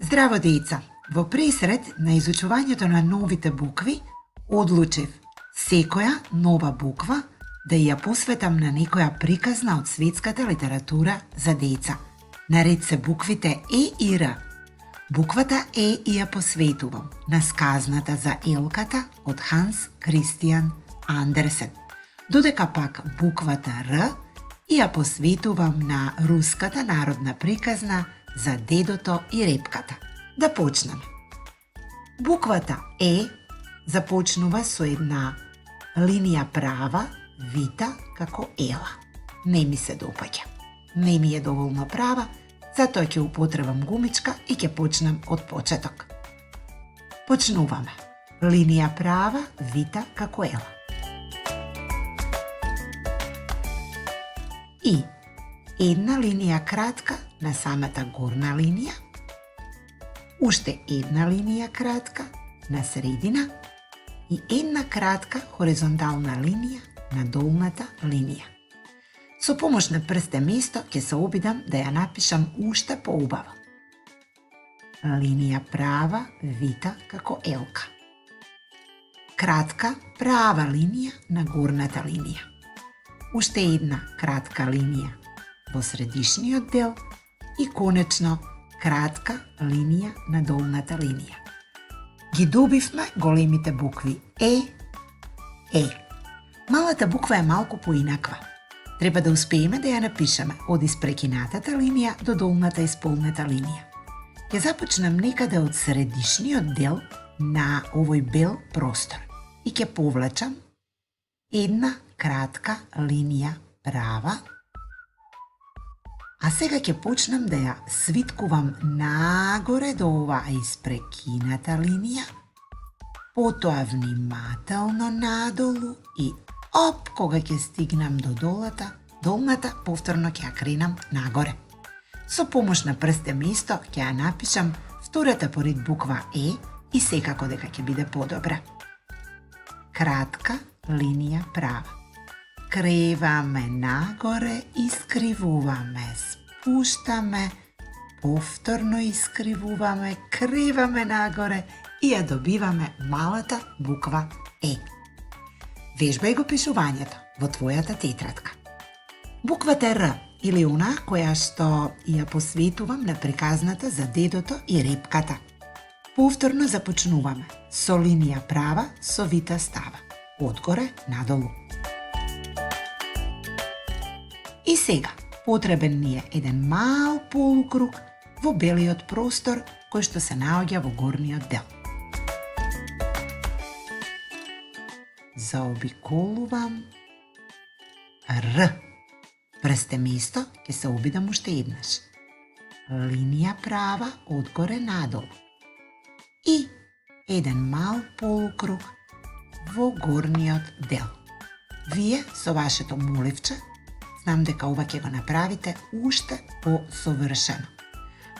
Здраво, деца! Во пресред на изучувањето на новите букви, одлучив секоја нова буква да ја посветам на некоја приказна од светската литература за деца. Наред се буквите Е и Р. Буквата Е ја посветувам на сказната за елката од Ханс Кристијан Андерсен, додека пак буквата Р ја посветувам на руската народна приказна за дедото и репката. Да почнеме. Буквата Е започнува со една линија права, вита како ела. Не ми се допаѓа. Не ми е доволно права, затоа ќе употребам гумичка и ќе почнем од почеток. Почнуваме. Линија права, вита како ела. И една линија кратка на самата горна линија, уште една линија кратка на средина и една кратка хоризонтална линија на долната линија. Со помош на прсте место ќе се обидам да ја напишам уште поубаво. Линија права, вита како елка. Кратка, права линија на горната линија. Уште една кратка линија во средишниот дел и конечно кратка линија на долната линија. Ги добивме големите букви Е. Малата буква е малку поинаква. Треба да успееме да ја напишеме од испрекинатата линија до долната исполнета линија. Ќе започнем некаде од средишниот дел на овој бел простор и ќе повлечам една кратка линија права, а сега ќе почнам да ја свиткувам нагоре до оваа испрекината линија, потоа внимателно надолу и кога ќе стигнам до долната, повторно ќе ја кренам нагоре. Со помош на прсте место ќе ја напишам втората поред буква Е и секако дека ќе биде подобра. Кратка линија права. Креваме нагоре, искривуваме, спуштаме, повторно искривуваме, креваме нагоре и ја добиваме малата буква Е. Вежбај го пишувањето во твојата тетрадка. Буквата Р или она која што ја посветувам на приказната за дедото и репката. Повторно започнуваме со линија права со вита става, одгоре надолу. И сега, потребен ни е еден мал полукруг во белиот простор кој што се наоѓа во горниот дел. Заобиколувам Р. Прсте место ќе се обидам уште еднаш. Линија права одгоре надолу. И еден мал полукруг во горниот дел. Вие со вашето моливче, знам дека ова ќе го направите уште посовршено.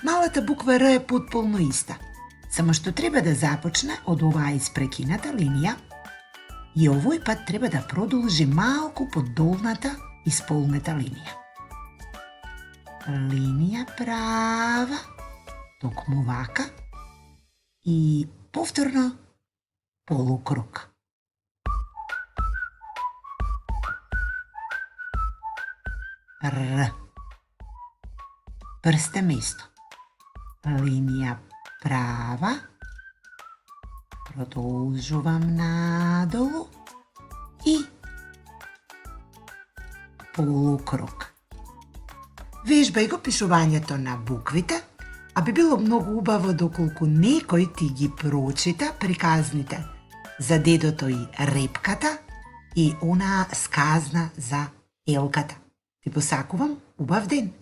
Малата буква Р е потполно иста, само што треба да започне од оваа испрекината линија и овој пат треба да продолжи малку под долната исполнета линија. Линија права, токму вака и повторно полукруг. Р. Прсте место. Линија права. Продолжувам надолу и полукруг. Вежбај го пишувањето на буквите, а би било многу убаво доколку некој ти ги прочита приказните за дедото и репката и онаа сказна за елката. Ти посакувам убав ден!